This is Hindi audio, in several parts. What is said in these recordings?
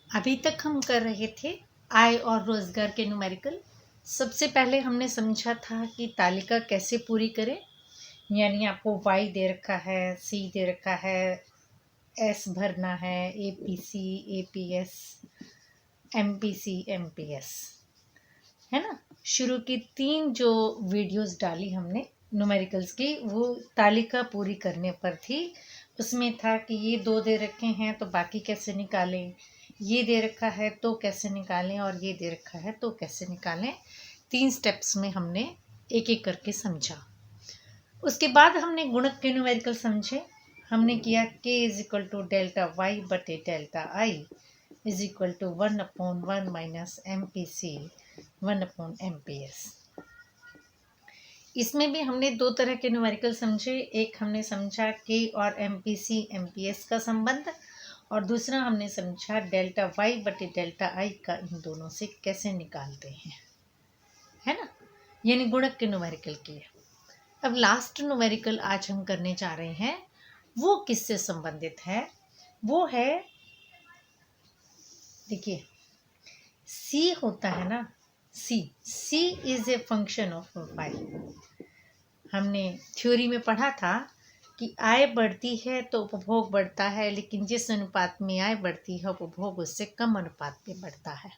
अभी तक हम कर रहे थे आय और रोजगार के न्यूमेरिकल। सबसे पहले हमने समझा था कि तालिका कैसे पूरी करें, यानी आपको वाई दे रखा है, सी दे रखा है, एस भरना है, एपीसी, एपीएस, एमपीसी, एमपीएस, है ना। शुरू की 3 जो वीडियोस डाली हमने न्यूमेरिकल्स की, वो तालिका पूरी करने पर थी। उसमें था कि ये 2 दे रखे हैं तो बाकी कैसे निकालें, ये दे रखा है तो कैसे निकालें, और ये दे रखा है तो कैसे निकालें। 3 स्टेप्स में हमने एक एक करके समझा। उसके बाद हमने गुणक के न्यूमेरिकल समझे। हमने किया k is equal to delta Y बटे delta I is equal to 1/1 minus M P C 1/MPS। इसमें भी हमने 2 तरह के न्यूमेरिकल समझे। एक हमने समझा k और MPC MPS का संबंध, और दूसरा हमने समझा डेल्टा वाई बटे डेल्टा आई का इन दोनों से कैसे निकालते हैं, है ना, यानी गुणक के न्यूमेरिकल के। अब लास्ट न्यूमेरिकल आज हम करने जा रहे हैं, वो किससे संबंधित है? वो है, देखिए, C होता है ना, C is a function of Y. हमने थ्योरी में पढ़ा था कि आय बढ़ती है तो उपभोग बढ़ता है, लेकिन जिस अनुपात में आय बढ़ती है उपभोग उससे कम अनुपात में बढ़ता है।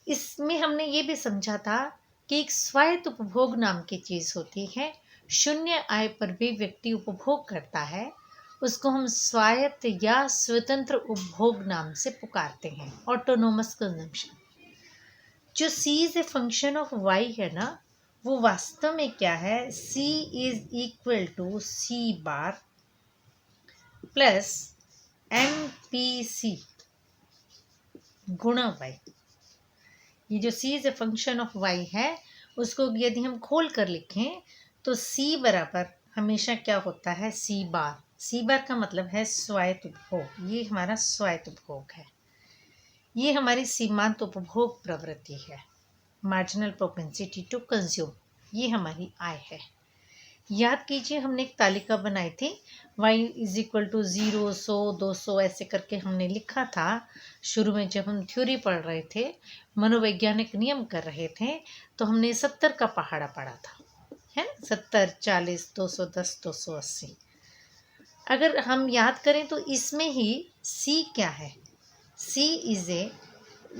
इसमें हमने ये भी समझा था कि एक स्वायत्त उपभोग नाम की चीज़ होती है। शून्य आय पर भी व्यक्ति उपभोग करता है, उसको हम स्वायत्त या स्वतंत्र उपभोग नाम से पुकारते हैं, ऑटोनोमस कंजम्पशन। जो C is a function of Y है ना, वो वास्तव में क्या है? C is equal to C bar plus MPC गुणा Y। ये जो C is a function of Y है, उसको यदि हम खोल कर लिखें तो C बराबर हमेशा क्या होता है? C बार। C बार का मतलब है स्वायत्त उपभोग। ये हमारा स्वायत्त उपभोग है, ये हमारी सीमांत उपभोग प्रवृत्ति है, मार्जिनल प्रोपेंसिटी टू कंज्यूम। ये हमारी आय है। याद कीजिए, हमने एक तालिका बनाई थी, y इज इक्वल टू 0, 100, 200 ऐसे करके हमने लिखा था। शुरू में जब हम थ्योरी पढ़ रहे थे, मनोवैज्ञानिक नियम कर रहे थे, तो हमने 70 का पहाड़ा पढ़ा था, है ना, 70, 40, 210, 280। अगर हम याद करें तो इसमें ही C क्या है? C इज ए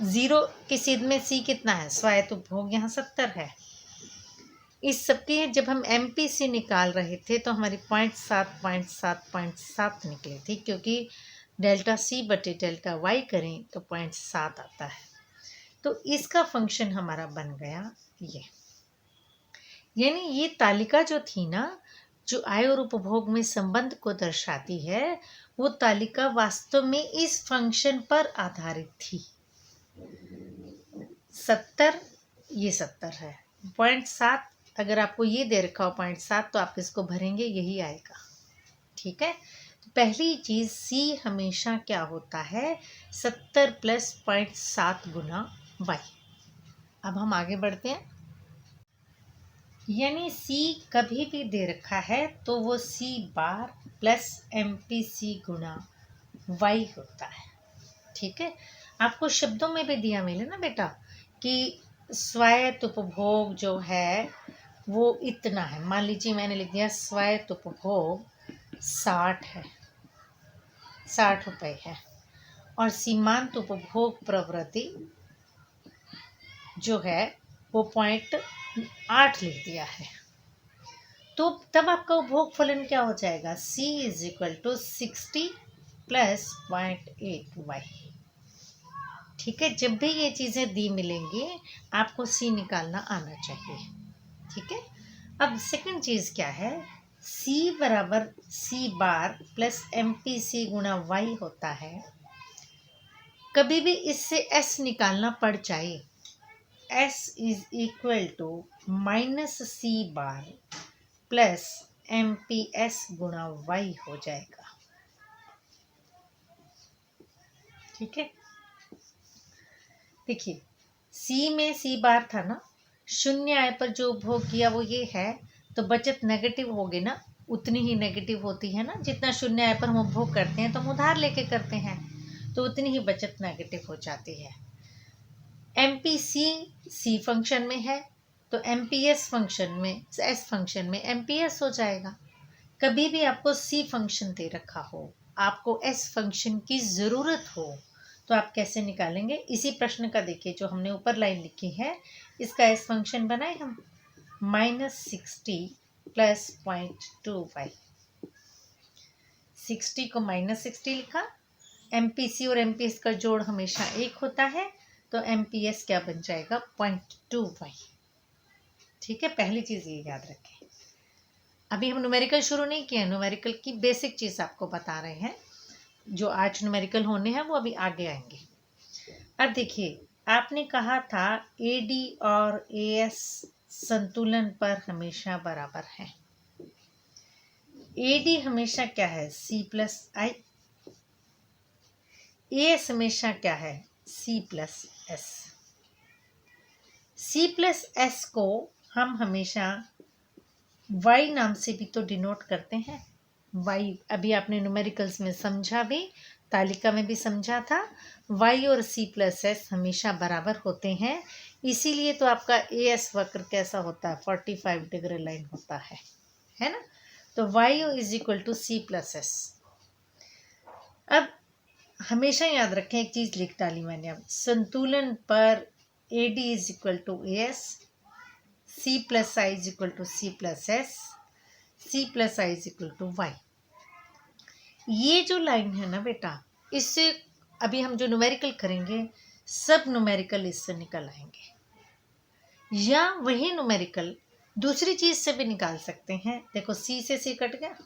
0 की सिद्ध में C कितना है? स्वायत्त उपभोग यहाँ 70 है। इस सबके जब हम MPC निकाल रहे थे तो हमारी 0.7 निकली थी, क्योंकि डेल्टा C बटे डेल्टा Y करें तो 0.7 आता है। तो इसका फंक्शन हमारा बन गया ये। यानी ये तालिका जो थी ना, जो आय और उपभोग में संबंध को दर्शाती है, वो तालिका वास्तव में इस फंक्शन पर आधारित थी। 70, ये 70 है, 0.7, अगर आपको ये दे रखा हो 0.7 तो आप इसको भरेंगे, यही आएगा। ठीक है, तो पहली चीज़ C हमेशा क्या होता है? 70 प्लस 0.7 गुना Y। अब हम आगे बढ़ते हैं। यानी C कभी भी दे रखा है तो वो C बार प्लस MPC गुना Y होता है। ठीक है, आपको शब्दों में भी दिया मिले ना बेटा कि स्वायत्त उपभोग जो है वो इतना है। मान लीजिए मैंने लिख दिया स्वायत्त उपभोग 60 है, 60 रुपये है, और सीमांत उपभोग प्रवृत्ति जो है वो 0.8 लिख दिया है। तो तब आपका उपभोग फलन क्या हो जाएगा? C is equal to 60 plus 0.8Y। ठीक है, जब भी ये चीज़ें दी मिलेंगी आपको C निकालना आना चाहिए। ठीक है, अब सेकंड चीज़ क्या है? C बराबर C बार प्लस MPC गुणा Y होता है। कभी भी इससे S निकालना पड़ जाए, S is equal to minus C bar plus MPS गुणा Y हो जाएगा। ठीक है, देखिए C में C बार था ना, शून्य आय पर जो उपभोग किया वो ये है, तो बचत नेगेटिव होगी ना, उतनी ही नेगेटिव होती है ना जितना शून्य आय पर हम उपभोग करते हैं, तो हम उधार लेके करते हैं। तो उतनी ही बचत नेगेटिव हो जाती है। MPC सी फंक्शन में है तो MPS फंक्शन में, S फंक्शन में MPS हो जाएगा। कभी भी आपको सी फंक्शन दे रखा हो, आपको S फंक्शन की ज़रूरत हो, तो आप कैसे निकालेंगे? इसी प्रश्न का देखिए जो हमने ऊपर लाइन लिखी है, इसका S फंक्शन बनाए हम, -60 + 0.25। 60 को -60 लिखा, MPC और MPS का जोड़ हमेशा 1 होता है, तो MPS क्या बन जाएगा? 0.25। ठीक है, पहली चीज़ ये याद रखें। अभी हम न्यूमेरिकल शुरू नहीं किए, न्यूमेरिकल की बेसिक चीज़ आपको बता रहे हैं। जो आज न्यूमेरिकल होने हैं वो अभी आगे आएंगे। अब देखिए, आपने कहा था AD और AS संतुलन पर हमेशा बराबर है। AD हमेशा क्या है? C+I। AS हमेशा क्या है? C+S। C+S को हम हमेशा Y नाम से भी तो डिनोट करते हैं। Y अभी आपने न्यूमेरिकल्स में समझा भी, तालिका में भी समझा था। Y और C+S हमेशा बराबर होते हैं, इसीलिए तो आपका AS वक्र कैसा होता है? 45 डिग्री लाइन होता है ना? तो Y = C+S। अब हमेशा याद रखें, एक चीज़ लिख डाली मैंने, अब संतुलन पर AD = AS, C+I = C+S, C+I = Y। ये जो लाइन है ना बेटा, इससे अभी हम जो न्यूमेरिकल करेंगे, सब न्यूमेरिकल इससे निकल आएंगे, या वही न्यूमेरिकल दूसरी चीज़ से भी निकाल सकते हैं। देखो, C से C कट गया,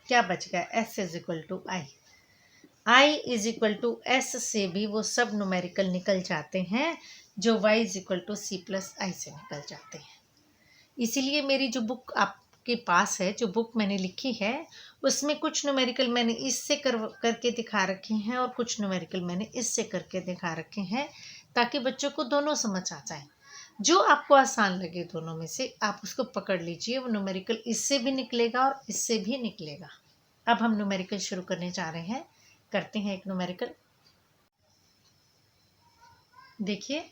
क्या बच गया? S = I। I S से भी वो सब न्यूमेरिकल निकल जाते हैं जो Y C+I से निकल जाते हैं। इसीलिए मेरी जो बुक आपके पास है, जो बुक मैंने लिखी है, उसमें कुछ न्यूमेरिकल मैंने इससे करके दिखा रखे हैं और कुछ न्यूमेरिकल मैंने इससे करके दिखा रखे हैं, ताकि बच्चों को दोनों समझ आ जाए। जो आपको आसान लगे दोनों में से आप उसको पकड़ लीजिए, वो न्यूमेरिकल इससे भी निकलेगा और इससे भी निकलेगा। अब हम न्यूमेरिकल शुरू करने जा रहे हैं, करते हैं एक न्यूमेरिकल। देखिए,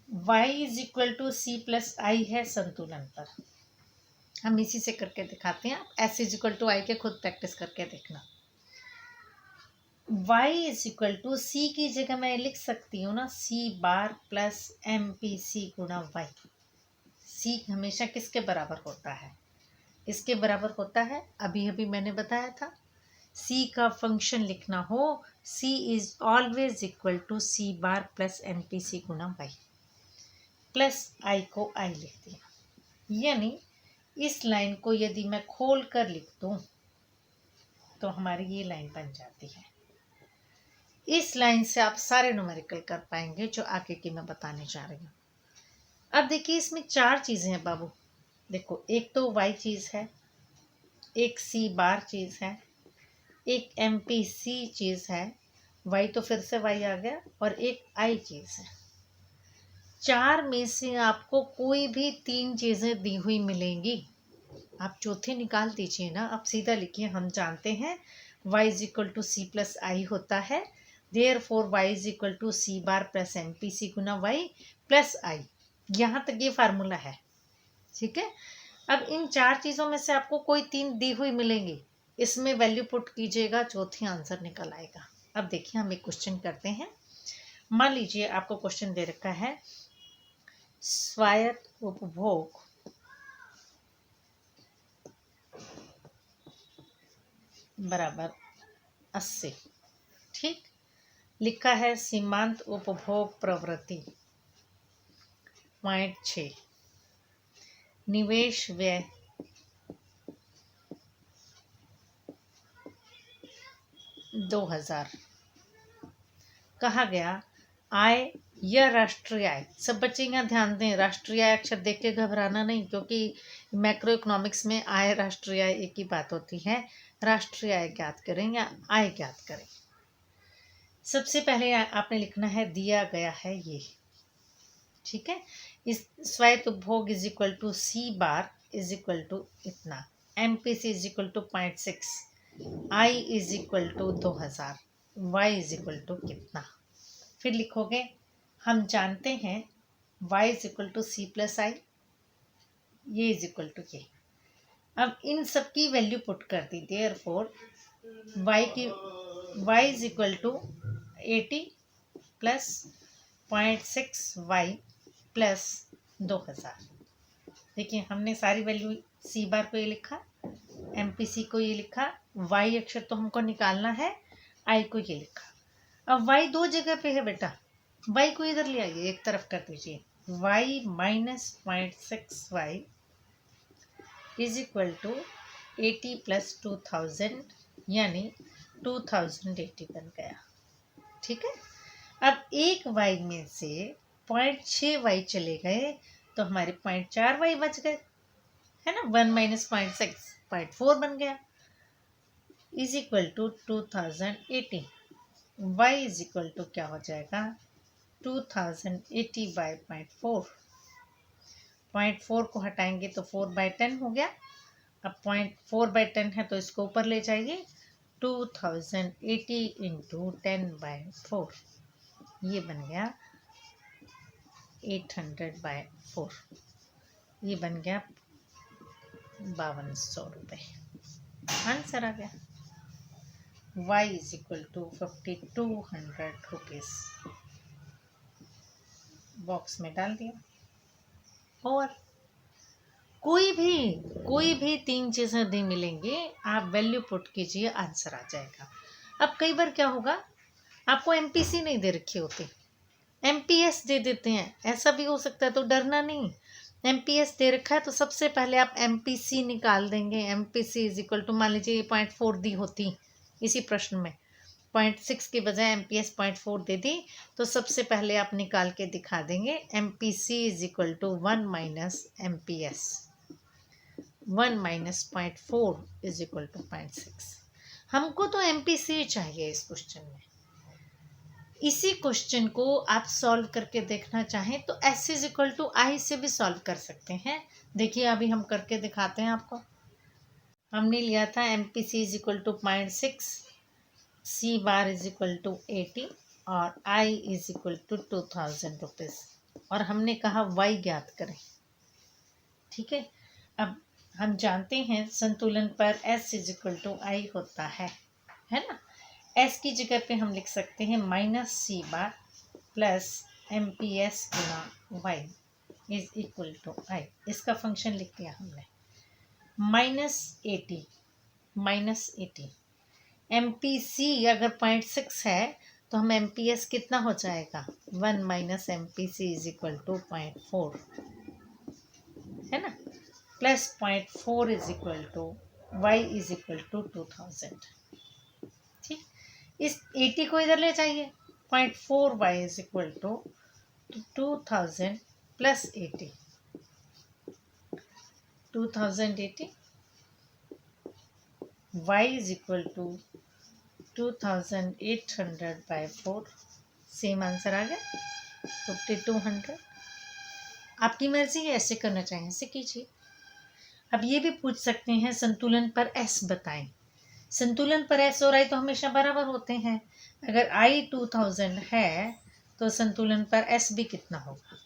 Y = C+I है संतुलन पर, हम इसी से करके दिखाते हैं। S = I के खुद प्रैक्टिस करके देखना। Y = C की जगह मैं लिख सकती हूँ ना, C बार + MPC × Y। C हमेशा किसके बराबर होता है? इसके बराबर होता है, अभी अभी मैंने बताया था। C का फंक्शन लिखना हो, C is always = C bar + MPC × Y, plus I को I लिख दिया। यानी इस लाइन को यदि मैं खोल कर लिख दूं तो हमारी ये लाइन बन जाती है। इस लाइन से आप सारे न्यूमेरिकल कर पाएंगे जो आगे की मैं बताने जा रही हूँ। अब देखिए, इसमें 4 चीज़ें हैं बाबू। देखो, एक तो Y चीज़ है, एक C बार चीज़ है, एक MPC चीज़ है, Y तो फिर से Y आ गया, और एक I चीज़ है। 4 में से आपको कोई भी 3 चीज़ें दी हुई मिलेंगी, आप चौथी निकाल दीजिए ना। आप सीधा लिखिए, हम जानते हैं Y = C+I होता है, therefore Y = C bar + MPC × Y + I। यहाँ तक ये फार्मूला है, ठीक है। अब इन 4 चीज़ों में से आपको कोई 3 दी हुई मिलेंगी, इसमें वैल्यू पुट कीजिएगा, चौथी आंसर निकल आएगा। अब देखिए, हम एक क्वेश्चन करते हैं। मान लीजिए आपको क्वेश्चन दे रखा है, स्वायत्त उपभोग बराबर 80, ठीक। लिखा है सीमांत उपभोग प्रवृत्ति 0.6, निवेश व्यय 2000। कहा गया आय या राष्ट्रीय आय। सब बच्चे यहाँ ध्यान दें, राष्ट्रीय आय अक्षर देख के घबराना नहीं, क्योंकि मैक्रो इकोनॉमिक्स में आय राष्ट्रीय आय एक ही बात होती है। राष्ट्रीय आय ज्ञात करें या आय ज्ञात करें। सबसे पहले आपने लिखना है, दिया गया है ये, ठीक है। इस स्वायत्त उपभोग = C बार = इतना, MPC = 0.6, I = 2000। y is equal to कितना। फिर लिखोगे हम जानते हैं y is equal to C plus I, ये इज इक्वल टू ये। अब इन सब की वैल्यू पुट कर दी, therefore y is equal to 80 plus 0.6y plus 2000। देखिए हमने सारी वैल्यू सी बार को ये लिखा, MPC को ये लिखा, y अक्षर तो हमको निकालना है, i को ये लिखा। अब y दो जगह पे है बेटा, y को इधर ले आइए, एक तरफ कर दीजिए। y minus 0.6y is equal to 80 plus 2000 यानी 2080 बन गया। ठीक है, अब एक y में से 0.6y चले गए तो हमारे 0.4y बच गए, है ना। 1 माइनस 0.6 0.4 बन गया, is equal to 2080। y is equal to क्या हो जाएगा 2080 बाई 0.4। 0.4 को हटाएंगे तो 4/10 हो गया। अब 0.4/10 है तो इसको ऊपर ले जाइए, 2080 इंटू 10/4, ये बन गया 800/4, ये बन गया 5200 रुपये। आंसर आ गया। y is equal to 5200 rupees. Box में डाल दिया। और कोई भी 3 चीज़ें दी मिलेंगे, आप वैल्यू पुट कीजिए, आंसर आ जाएगा। अब कई बार क्या होगा, आपको MPC नहीं दे रखी होती, MPS दे देते हैं, ऐसा भी हो सकता है, तो डरना नहीं। MPS दे रखा है तो सबसे पहले आप MPC निकाल देंगे। MPC इज इक्वल टू, मान लीजिए 0.4 दी होती इसी प्रश्न में, 0.6 के बजाय MPS 0.4 दे दी, तो सबसे पहले आप निकाल के दिखा देंगे MPC is equal to 1 minus MPS। 1 minus 0.4 is equal to 0.6। हमको तो MPC चाहिए इस क्वेश्चन में। इसी क्वेश्चन को आप सॉल्व करके देखना चाहें तो S is equal to I से भी सॉल्व कर सकते हैं। देखिए अभी हम करके दिखाते हैं आपको। हमने लिया था MPC is equal to 0.6, C bar is equal to 80 और I is equal to 2000 rupees, और हमने कहा Y ज्ञात करें। ठीक है, अब हम जानते हैं संतुलन पर S इज इक्वल टू आई होता है ना। S की जगह पे हम लिख सकते हैं minus C bar plus MPS गुना Y is equal to I. इसका फंक्शन लिख दिया हमने, -80 MPC अगर 0.6 है तो हम MPS कितना हो जाएगा, 1 minus MPC is equal to 0.4, है ना, plus 0.4 is equal to Y is equal to 2000। ठीक, इस 80 को इधर ले जाइए, 0.4 y is equal to 2000 plus 80, 2080 y is equal to 2800/4। Same answer आ गया 5200। आपकी मर्जी है, ऐसे करना चाहें ऐसे कीजिए। अब ये भी पूछ सकते हैं संतुलन पर S बताएं। संतुलन पर S और I तो हमेशा बराबर होते हैं। अगर I 2000 है तो संतुलन पर S भी कितना होगा,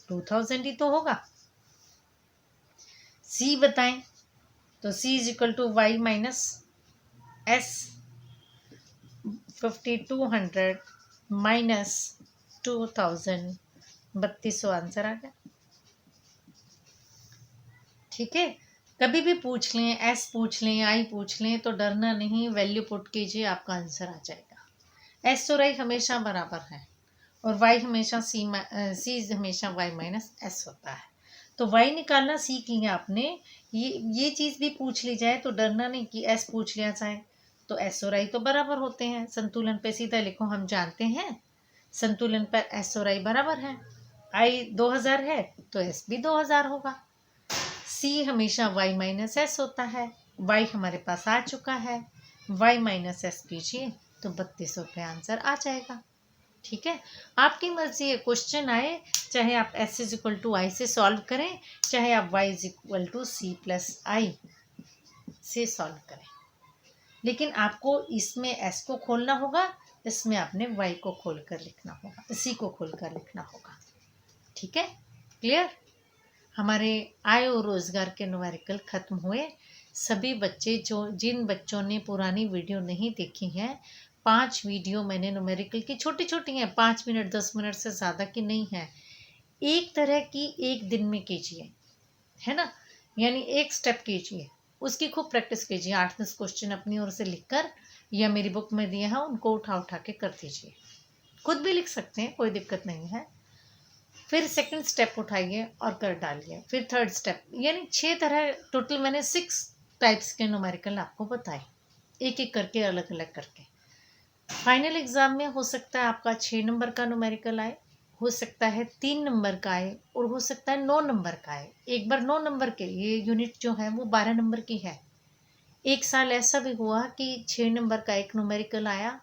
2000 ही तो होगा। C बताएं तो C is equal to Y minus S, 5200 minus 2000, 3200 answer आ गया। ठीक है, कभी भी पूछ लें, S पूछ लें, I पूछ लें तो डरना नहीं, वैल्यू पुट कीजिए, आपका आंसर आ जाएगा। S और I हमेशा बराबर है और Y हमेशा C हमेशा Y माइनस S होता है। तो Y निकालना सीख लिया आपने। ये चीज़ भी पूछ ली जाए तो डरना नहीं कि S पूछ लिया जाए, तो S और I तो बराबर होते हैं। संतुलन पे सीधा लिखो, हम जानते हैं संतुलन पर S और I बराबर हैं। I 2000 है तो S भी 2000 होगा। C हमेशा Y माइनस S होता है, Y हमारे पास आ चुका है, Y माइनस S कीजिए तो 3200 पे आंसर आ जाएगा। ठीक है, आपकी मर्जी है, क्वेश्चन आए चाहे आप S is equal to I से सॉल्व करें, चाहे आप Y is equal to C plus I से सॉल्व करें। लेकिन आपको इसमें एस को खोलना होगा, इसमें आपने वाई को खोल कर लिखना होगा, सी को खोल कर लिखना होगा। ठीक है, क्लियर। हमारे आय और रोजगार के न्यूमेरिकल खत्म हुए। सभी बच्चे जिन बच्चों ने पुरानी वीडियो नहीं देखी हैं, 5 वीडियो मैंने न्यूमेरिकल की छोटी छोटी हैं, 5 मिनट 10 मिनट से ज़्यादा की नहीं है। एक तरह की एक दिन में कीजिए, है ना, यानी एक स्टेप कीजिए, उसकी खूब प्रैक्टिस कीजिए। 8-10 क्वेश्चन अपनी ओर से लिखकर या मेरी बुक में दिए हैं उनको उठा उठा के कर दीजिए। खुद भी लिख सकते हैं, कोई दिक्कत नहीं है। फिर सेकंड स्टेप उठाइए और कर डालिए, फिर थर्ड स्टेप, यानी 6 तरह टोटल मैंने 6 टाइप्स के न्यूमेरिकल आपको बताए, एक एक करके अलग अलग करके। फाइनल एग्जाम में हो सकता है आपका 6 नंबर का न्यूमेरिकल आए, हो सकता है 3 नंबर का आए, और हो सकता है 9 नंबर का आए। एक बार 9 नंबर के ये यूनिट जो है वो 12 नंबर की है। एक साल ऐसा भी हुआ कि 6 नंबर का एक न्यूमेरिकल आया,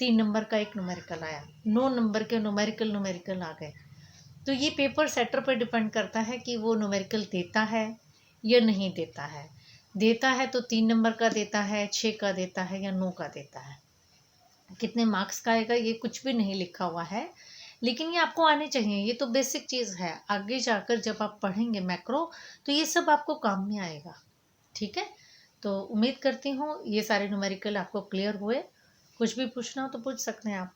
3 नंबर का एक न्यूमेरिकल आया, 9 नंबर के न्यूमेरिकल आ गए। तो ये पेपर सेटर पर डिपेंड करता है कि वो न्यूमेरिकल देता है या नहीं देता है। देता है तो 3 नंबर का देता है, 6 का देता है या 9 का देता है। कितने मार्क्स का आएगा ये कुछ भी नहीं लिखा हुआ है, लेकिन ये आपको आने चाहिए। ये तो बेसिक चीज़ है, आगे जाकर जब आप पढ़ेंगे मैक्रो तो ये सब आपको काम में आएगा। ठीक है, तो उम्मीद करती हूँ ये सारे न्यूमेरिकल आपको क्लियर हुए। कुछ भी पूछना हो तो पूछ सकते हैं आप।